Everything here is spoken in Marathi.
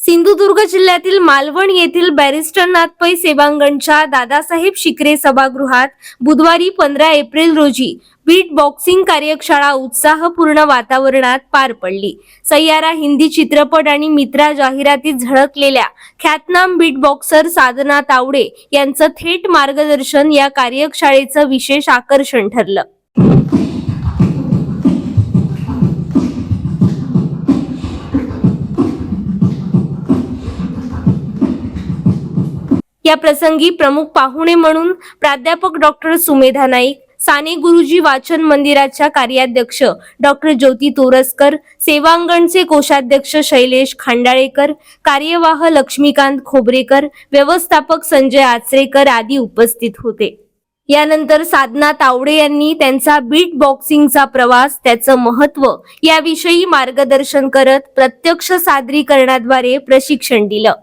सिंधुदुर्ग जिल्ह्यातील मालवण येथील बॅरिस्टर नाथ पै सेवांगणच्या दादासाहेब शिकरे सभागृहात बुधवारी 15 एप्रिल रोजी बीट बॉक्सिंग कार्यशाळा उत्साहपूर्ण वातावरणात पार पडली। सय्यारा हिंदी चित्रपट आणि मित्रा जाहिरातीत झळकलेल्या ख्यातनाम बीट बॉक्सर साधना तावडे यांचं थेट मार्गदर्शन या कार्यशाळेचं विशेष आकर्षण ठरलं। या प्रसंगी प्रमुख पाहुणे म्हणून प्राध्यापक डॉक्टर सुमेधा नाईक, साने गुरुजी वाचन मंदिराच्या कार्याध्यक्ष डॉक्टर ज्योती तोरसकर, सेवांगणचे कोषाध्यक्ष शैलेश खांडाळेकर, कार्यवाह लक्ष्मीकांत खोबरेकर, व्यवस्थापक संजय आचरेकर आदी उपस्थित होते। यानंतर साधना तावडे यांनी त्यांचा बीट बॉक्सिंगचा प्रवास, त्याचं महत्त्व याविषयी मार्गदर्शन करत प्रत्यक्ष सादरीकरणाद्वारे प्रशिक्षण दिलं।